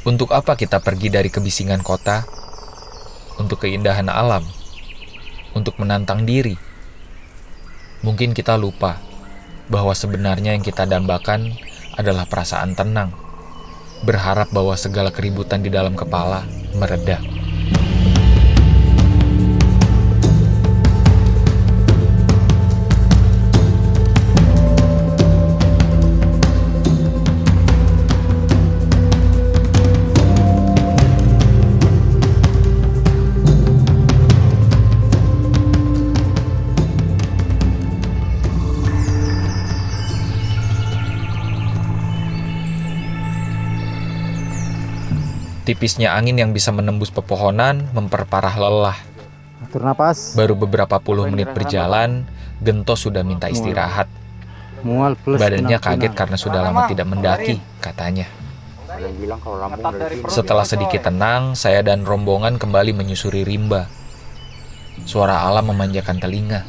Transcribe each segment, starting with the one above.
Untuk apa kita pergi dari kebisingan kota? Untuk keindahan alam? Untuk menantang diri? Mungkin kita lupa bahwa sebenarnya yang kita dambakan adalah perasaan tenang, berharap bahwa segala keributan di dalam kepala mereda. Tipisnya angin yang bisa menembus pepohonan memperparah lelah. Atur napas. Baru beberapa puluh menit berjalan, Gento sudah minta istirahat. Badannya kaget karena sudah lama tidak mendaki, katanya. Setelah sedikit tenang, saya dan rombongan kembali menyusuri rimba. Suara alam memanjakan telinga,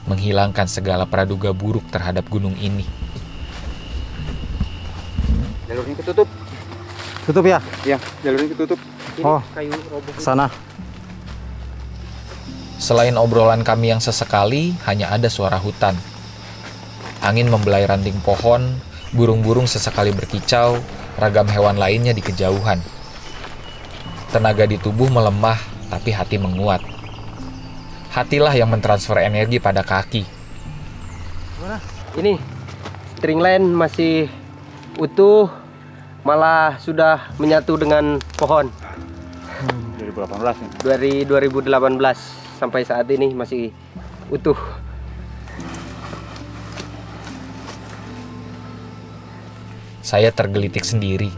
menghilangkan segala praduga buruk terhadap gunung ini. Jalurnya ketutup. Tutup ya? Iya, jalurnya ketutup. Ini Oh, kayu roboh. sana. Selain obrolan kami yang sesekali, hanya ada suara hutan. Angin membelai ranting pohon, burung-burung sesekali berkicau, ragam hewan lainnya di kejauhan. Tenaga di tubuh melemah, tapi hati menguat. Hatilah yang mentransfer energi pada kaki. Ini string line masih utuh, malah sudah menyatu dengan pohon. 2018 nih. Dari 2018 sampai saat ini masih utuh. Saya tergelitik sendiri,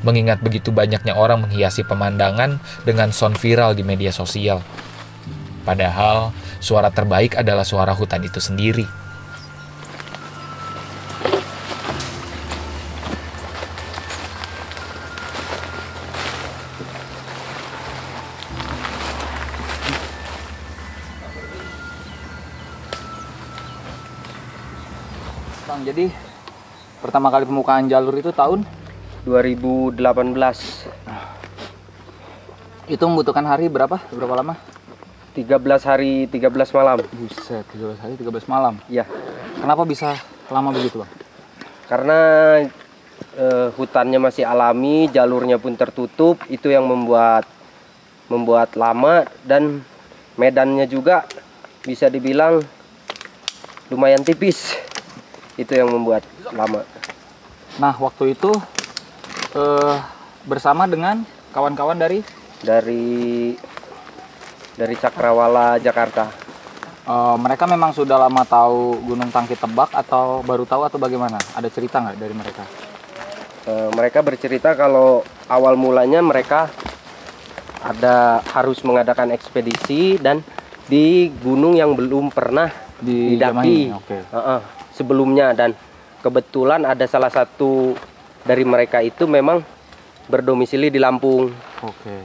mengingat begitu banyaknya orang menghiasi pemandangan dengan sound viral di media sosial. Padahal, suara terbaik adalah suara hutan itu sendiri. Bang, jadi pertama kali pembukaan jalur itu tahun 2018. itu membutuhkan hari berapa? Berapa lama? 13 hari 13 malam. Buset, 13 hari 13 malam. Ya, Kenapa bisa lama begitu, Bang? karena hutannya masih alami, jalurnya pun tertutup, itu yang membuat lama, dan medannya juga bisa dibilang lumayan tipis. Itu yang membuat lama. Nah, waktu itu bersama dengan kawan-kawan dari Cakrawala, Jakarta. mereka memang sudah lama tahu Gunung Tangki Tebak atau baru tahu atau bagaimana? Ada cerita nggak dari mereka? Mereka bercerita kalau awal mulanya mereka harus mengadakan ekspedisi dan di gunung yang belum pernah didaki. Oke. Sebelumnya, dan kebetulan ada salah satu dari mereka itu memang berdomisili di Lampung. Oke.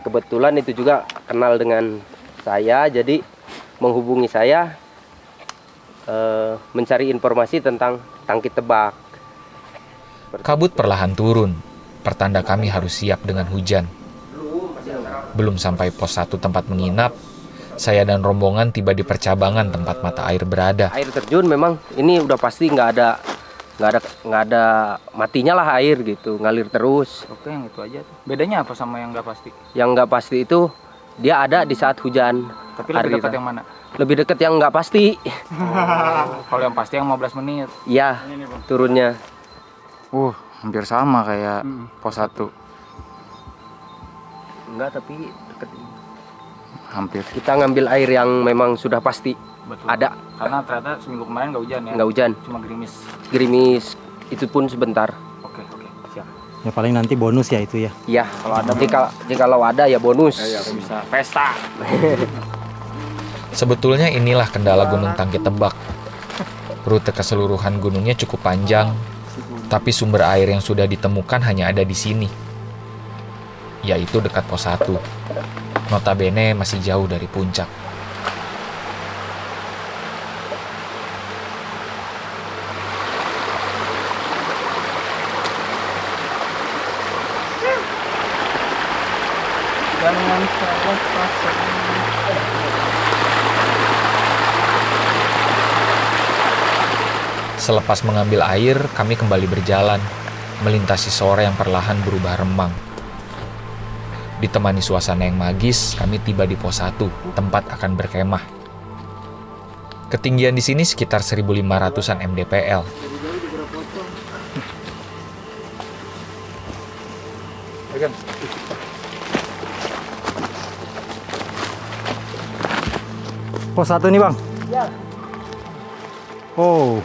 Kebetulan itu juga kenal dengan saya, jadi menghubungi saya mencari informasi tentang Tangki Tebak. Kabut perlahan turun, pertanda kami harus siap dengan hujan. Belum sampai pos 1 tempat menginap, saya dan rombongan tiba di percabangan tempat mata air berada. Air terjun memang ini udah pasti nggak ada matinya lah, air gitu, ngalir terus. Oke, yang itu aja tuh. Bedanya apa sama yang nggak pasti? Yang nggak pasti itu dia ada di saat hujan. Tapi lebih dekat yang mana? Lebih dekat yang nggak pasti. Kalau yang pasti yang 15 menit. Ya, turunnya. Hampir sama kayak pos 1. Enggak, tapi deket. Hampir. Kita ngambil air yang memang sudah pasti. Betul. Ada. Karena ternyata seminggu kemarin nggak hujan ya? Nggak hujan. Cuma gerimis. Gerimis, itu pun sebentar. Oke, siap. Ya paling nanti bonus ya itu ya. Ya, kalau ada jikalau ada ya bonus. Bisa pesta. Sebetulnya inilah kendala Gunung Tangki Tebak. Rute keseluruhan gunungnya cukup panjang, tapi sumber air yang sudah ditemukan hanya ada di sini, yaitu dekat pos 1. Notabene masih jauh dari puncak. Jangan salah pasang. Selepas mengambil air, kami kembali berjalan, melintasi sore yang perlahan berubah remang. Ditemani suasana yang magis, kami tiba di pos 1, tempat akan berkemah. Ketinggian di sini sekitar 1.500-an mdpl. Pos 1 nih bang? Ya. Oh,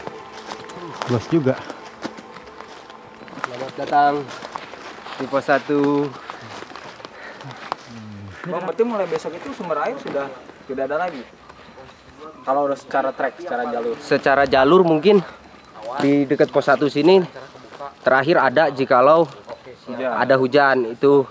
luas juga. Selamat datang di pos 1. Bang, berarti mulai besok itu sumber air sudah tidak ada lagi. Kalau udah secara trek, secara jalur. Secara jalur mungkin di dekat pos 1 sini terakhir ada jikalau ada hujan, itu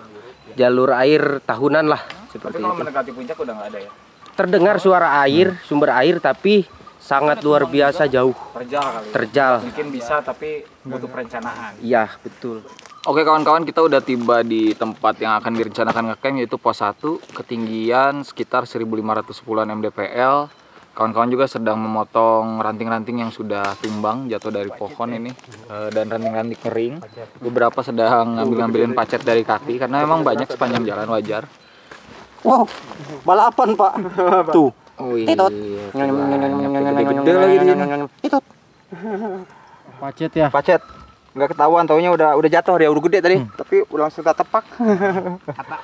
jalur air tahunan lah Tapi seperti kalau itu. mendekati puncak udah nggak ada ya. Terdengar suara air, sumber air, tapi sangat luar biasa jauh, Terjal kali. terjal. Mungkin bisa tapi butuh perencanaan. Iya, betul. Oke kawan-kawan, kita udah tiba di tempat yang akan direncanakan ngecamp, yaitu pos 1, ketinggian sekitar 1.510-an mdpl. Kawan-kawan juga sedang memotong ranting-ranting yang sudah tumbang jatuh dari pohon ini, dan ranting-ranting kering. Beberapa sedang ngambil-ngambilin pacet dari kaki karena memang banyak sepanjang jalan, wajar. Wow, balapan pak. Tuh. Oh iya. Gede-gede lagi di sini. Itu. Pacet ya. Pacet. Nggak ketahuan, taunya udah jatuh, dia udah gede tadi, tapi udah langsung kita tepak.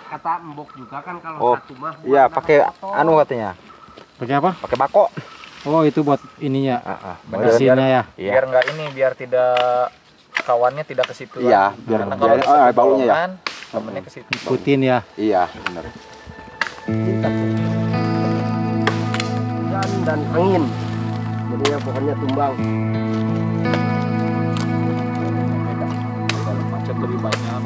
Kata embok juga kan kalau Oh, satu mah. iya pakai anu katanya, Pakai apa? pakai bako. Oh, itu buat ininya. Biar, Mesinnya ya. biar nggak ini, biar tidak kawannya tidak ke situ. Iya, biar karena kalau biar- ke satu baunya ya. bolongan, kawannya ke situ. Ikutin ya. Iya, benar. Hujan dan angin, jadinya pohonnya tumbang. Macet lebih banyak.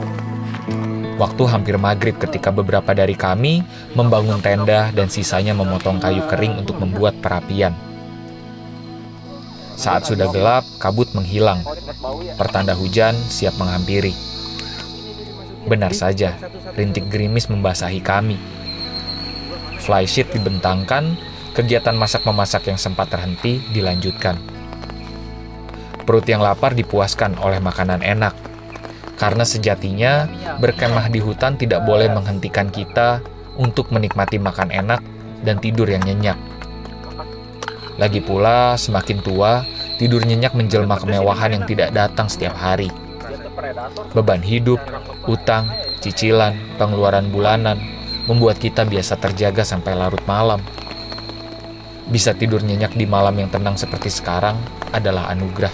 Waktu hampir maghrib ketika beberapa dari kami membangun tenda dan sisanya memotong kayu kering untuk membuat perapian. Saat sudah gelap, kabut menghilang. Pertanda hujan siap menghampiri. Benar saja, rintik gerimis membasahi kami. Flysheet dibentangkan, kegiatan masak-memasak yang sempat terhenti dilanjutkan. Perut yang lapar dipuaskan oleh makanan enak. Karena sejatinya, berkemah di hutan tidak boleh menghentikan kita untuk menikmati makan enak dan tidur yang nyenyak. Lagi pula, semakin tua, tidur nyenyak menjelma kemewahan yang tidak datang setiap hari. Beban hidup, utang, cicilan, pengeluaran bulanan, membuat kita biasa terjaga sampai larut malam. Bisa tidur nyenyak di malam yang tenang seperti sekarang adalah anugerah.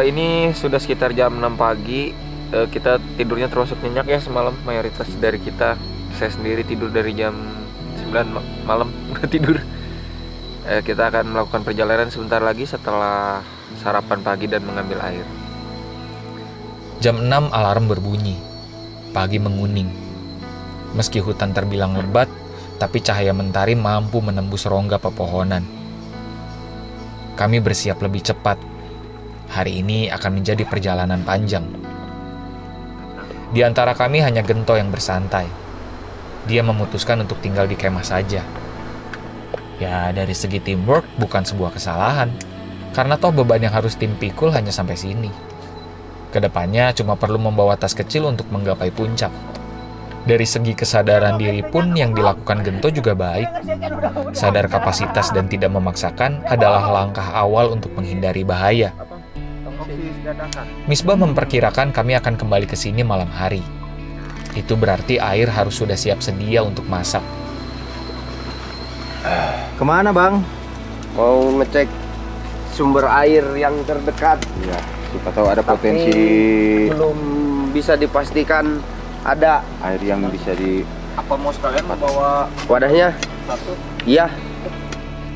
Ini sudah sekitar jam 6 pagi. Kita tidurnya termasuk nyenyak ya semalam, mayoritas dari kita. Saya sendiri tidur dari jam 9 malam udah tidur. Kita akan melakukan perjalanan sebentar lagi setelah sarapan pagi dan mengambil air. Jam 6 alarm berbunyi. Pagi menguning. Meski hutan terbilang lebat, tapi cahaya mentari mampu menembus rongga pepohonan. Kami bersiap lebih cepat. Hari ini akan menjadi perjalanan panjang. Di antara kami hanya Gento yang bersantai. Dia memutuskan untuk tinggal di kemah saja. Ya, dari segi teamwork bukan sebuah kesalahan. Karena toh beban yang harus tim pikul hanya sampai sini. Kedepannya cuma perlu membawa tas kecil untuk menggapai puncak. Dari segi kesadaran diri pun yang dilakukan Gento juga baik. Sadar kapasitas dan tidak memaksakan adalah langkah awal untuk menghindari bahaya. Misbah memperkirakan kami akan kembali ke sini malam hari. Itu berarti air harus sudah siap sedia untuk masak. Kemana bang? Mau ngecek sumber air yang terdekat, Iya, siapa tahu ada tapi potensi belum bisa dipastikan ada. air yang bisa di Apa mau sekalian membawa Wadahnya? satu? Iya.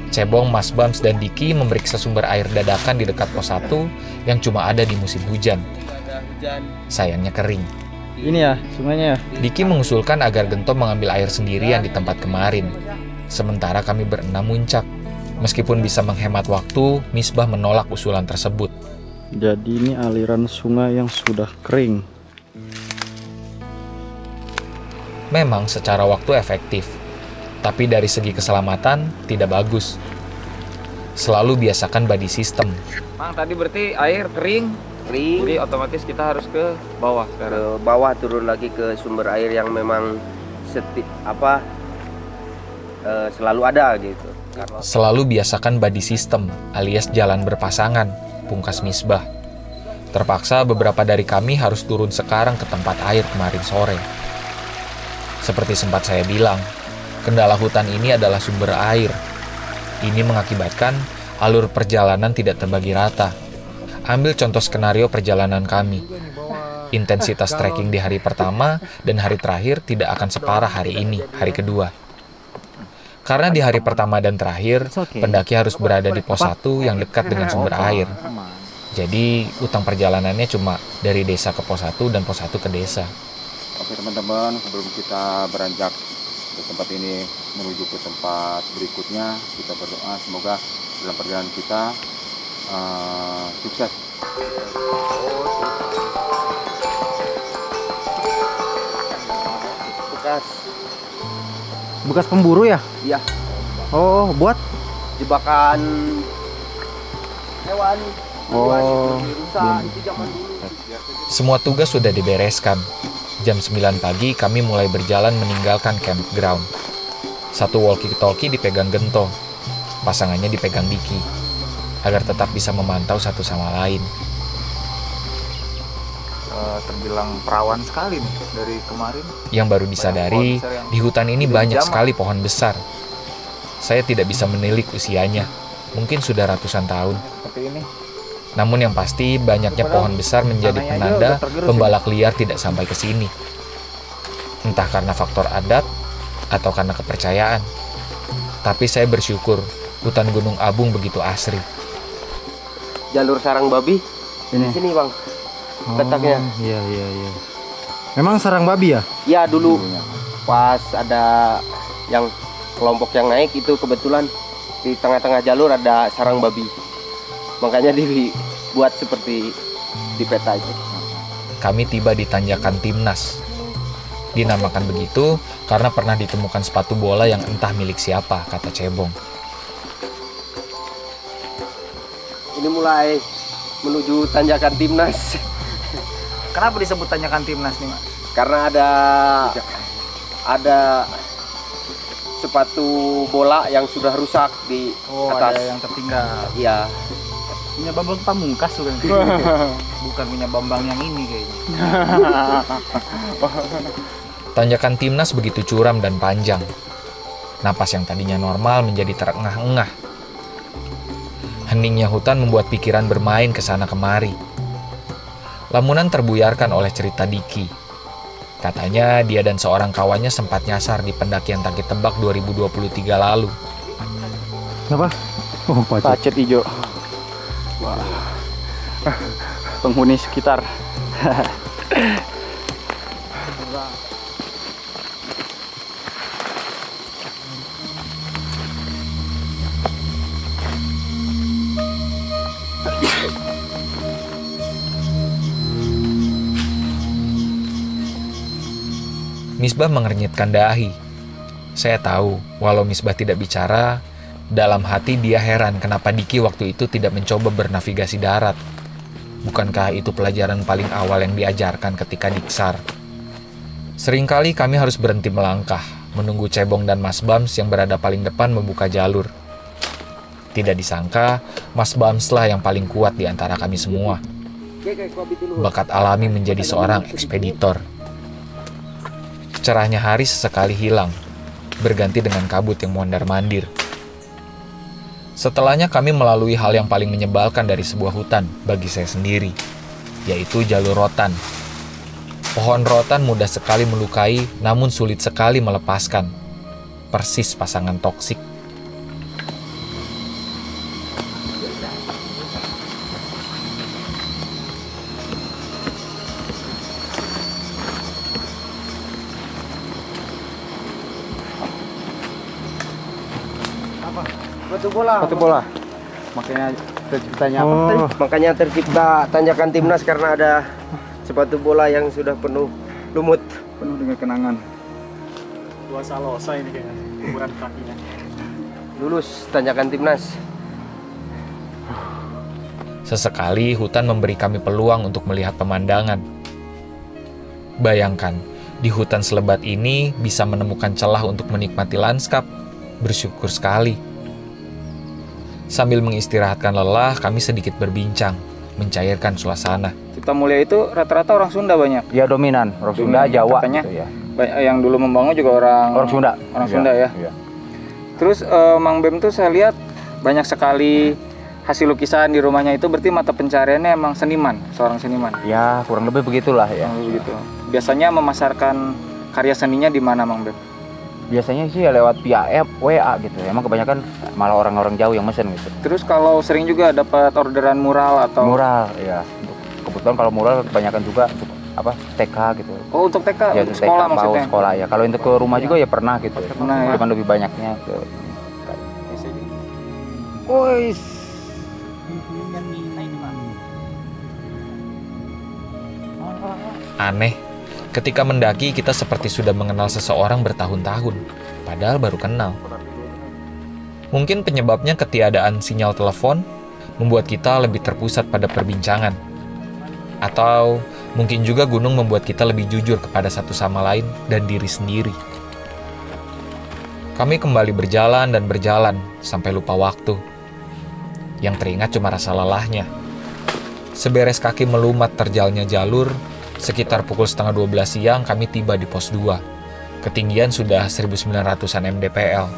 Cebong, Mas Bams, dan Diki memeriksa sumber air dadakan di dekat pos 1 yang cuma ada di musim hujan. Sayangnya kering. Ini ya, sungainya ya. Diki mengusulkan agar Gento mengambil air sendirian di tempat kemarin. sementara kami berenam muncak. Meskipun bisa menghemat waktu, Misbah menolak usulan tersebut. Jadi ini aliran sungai yang sudah kering. Memang secara waktu efektif, tapi dari segi keselamatan tidak bagus. Selalu biasakan body system. Mang, tadi berarti air kering, jadi otomatis kita harus ke bawah sekarang. Ke bawah turun lagi ke sumber air yang memang selalu ada gitu. Selalu biasakan body system alias jalan berpasangan, pungkas Misbah. Terpaksa beberapa dari kami harus turun sekarang ke tempat air kemarin sore. Seperti sempat saya bilang, kendala hutan ini adalah sumber air. Ini mengakibatkan alur perjalanan tidak terbagi rata. Ambil contoh skenario perjalanan kami. Intensitas trekking di hari pertama dan hari terakhir tidak akan separah hari ini, hari kedua. Karena di hari pertama dan terakhir, pendaki harus berada di pos 1 yang dekat dengan sumber air. Jadi, utang perjalanannya cuma dari desa ke pos 1 dan pos 1 ke desa. Oke teman-teman, sebelum kita beranjak ke tempat ini menuju ke tempat berikutnya, kita berdoa semoga dalam perjalanan kita sukses. Bekas pemburu ya? Iya, Oh, buat? jebakan hewan. Oh, Rusa itu zaman dulu. Semua tugas sudah dibereskan. Jam 9 pagi kami mulai berjalan meninggalkan campground. Satu walkie-talkie dipegang Gento, pasangannya dipegang Diki, agar tetap bisa memantau satu sama lain. Terbilang perawan sekali nih dari kemarin. Yang baru disadari, di hutan ini banyak sekali pohon besar. Saya tidak bisa menilik usianya, mungkin sudah ratusan tahun. Seperti ini. Namun yang pasti banyaknya pohon besar menjadi penanda pembalak liar tidak sampai ke sini. Entah karena faktor adat atau karena kepercayaan. Tapi saya bersyukur hutan Gunung Abung begitu asri. Jalur sarang babi ini. di sini, Bang. Letaknya. Iya. Memang sarang babi ya? Ya dulu pas ada yang kelompok yang naik itu kebetulan di tengah-tengah jalur ada sarang babi. Makanya dibuat seperti di peta itu. Kami tiba di tanjakan Timnas. Dinamakan begitu karena pernah ditemukan sepatu bola yang entah milik siapa, kata Cebong. Ini mulai menuju tanjakan Timnas. Kenapa disebut tanjakan Timnas nih, Mak? Karena ada sepatu bola yang sudah rusak di atas. Ada yang tertinggal. Iya. Punya Bambang Pamungkas bukan? Bukan punya Bambang yang ini kayaknya. Tanjakan Timnas begitu curam dan panjang. Napas yang tadinya normal menjadi terengah-engah. Heningnya hutan membuat pikiran bermain ke sana kemari. Lamunan terbuyarkan oleh cerita Diki. Katanya dia dan seorang kawannya sempat nyasar di pendakian Taki Tebak 2023 lalu. Apa? Oh, Pacet hijau. Wah. Penghuni sekitar. Misbah mengernyitkan dahi. Saya tahu, walau Misbah tidak bicara, dalam hati dia heran kenapa Diki waktu itu tidak mencoba bernavigasi darat. Bukankah itu pelajaran paling awal yang diajarkan ketika diksar? Seringkali kami harus berhenti melangkah, menunggu Cebong dan Mas Bams yang berada paling depan membuka jalur. Tidak disangka, Mas Bamslah yang paling kuat di antara kami semua. Bakat alami menjadi seorang ekspeditor. Cerahnya hari sesekali hilang, berganti dengan kabut yang mondar-mandir. Setelahnya kami melalui hal yang paling menyebalkan dari sebuah hutan bagi saya sendiri, yaitu jalur rotan. Pohon rotan mudah sekali melukai, namun sulit sekali melepaskan. Persis pasangan toksik. Sepatu bola. Makanya terciptanya apa tadi? Makanya tercipta tanjakan timnas karena ada sepatu bola yang sudah penuh lumut. Penuh dengan kenangan. Dua salosa ini kayaknya, ukuran kakinya. Lulus tanjakan timnas. Sesekali hutan memberi kami peluang untuk melihat pemandangan. Bayangkan, di hutan selebat ini bisa menemukan celah untuk menikmati lanskap. Bersyukur sekali. Sambil mengistirahatkan lelah, kami sedikit berbincang, mencairkan suasana. Cipta Mulia itu rata-rata orang Sunda banyak. Ya dominan, orang Sunda, Jawa Katanya gitu ya. yang dulu membangun juga orang Sunda. Orang Sunda ya. Iya. Terus Mang Bem tuh saya lihat banyak sekali hasil lukisan di rumahnya itu, berarti mata pencariannya emang seniman, seorang seniman. Ya, kurang lebih begitulah ya. Begitu. Biasanya memasarkan karya seninya di mana, Mang Bem? Biasanya sih ya lewat via app, WA gitu. Emang kebanyakan malah orang-orang jauh yang mesen gitu. Terus kalau sering juga dapat orderan mural atau Mural ya. Kebetulan kalau mural kebanyakan juga untuk apa TK gitu. Oh, untuk TK, Ya, untuk TK, sekolah mau maksudnya. sekolah ya. Kalau untuk ke rumah juga ya pernah gitu. Pernah ya. Cuman lebih banyaknya ke Aneh, ketika mendaki kita seperti sudah mengenal seseorang bertahun-tahun, padahal baru kenal. Mungkin penyebabnya ketiadaan sinyal telepon membuat kita lebih terpusat pada perbincangan. Atau mungkin juga gunung membuat kita lebih jujur kepada satu sama lain dan diri sendiri. Kami kembali berjalan dan berjalan sampai lupa waktu. Yang teringat cuma rasa lelahnya. Seberes kaki melumat terjalnya jalur, sekitar pukul 11:30 siang kami tiba di pos 2. Ketinggian sudah 1900-an mdpl.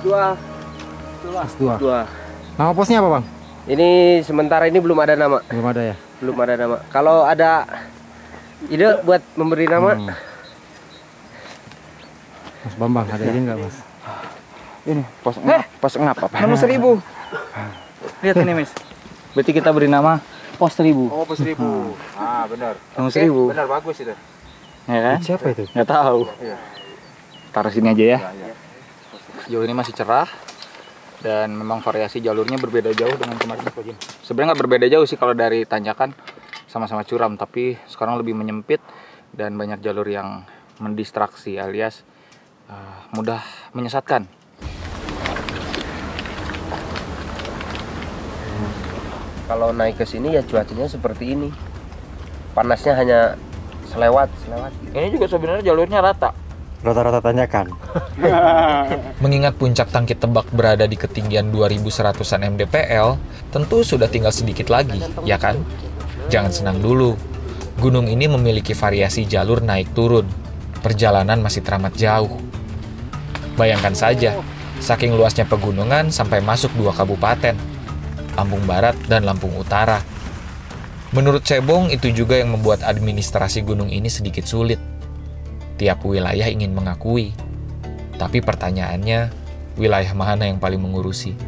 Dua. Nama posnya apa, Bang? Ini sementara ini belum ada nama. Belum ada ya? Belum ada nama. Kalau ada ide buat memberi nama, Mas Bambang, ada ide nggak, Mas? ini pos ngap apa? Nomor 1000. Lihat ini, Miss. Berarti kita beri nama pos 1000. Oh, pos 1000. Ah, benar. Nomor 1000. Benar, bagus itu. Ya kan? Siapa itu? Nggak tahu. Iya. Taruh sini aja ya. Ya, ya. Sejauh ini masih cerah dan memang variasi jalurnya berbeda jauh dengan kemarin. Sebenarnya nggak berbeda jauh sih kalau dari tanjakan, sama-sama curam, tapi sekarang lebih menyempit dan banyak jalur yang mendistraksi alias mudah menyesatkan. kalau naik ke sini ya cuacanya seperti ini. Panasnya hanya selewat. Ini juga sebenarnya jalurnya rata. Rata-rata tanyakan. Mengingat puncak Tangkit Tebak berada di ketinggian 2100-an mdpl, tentu sudah tinggal sedikit lagi, ya kan? Jangan senang dulu. Gunung ini memiliki variasi jalur naik turun. Perjalanan masih teramat jauh. Bayangkan saja, saking luasnya pegunungan sampai masuk 2 kabupaten, Lampung Barat dan Lampung Utara. Menurut Cebong, itu juga yang membuat administrasi gunung ini sedikit sulit. Tiap wilayah ingin mengakui, tapi pertanyaannya, wilayah mana yang paling mengurusi?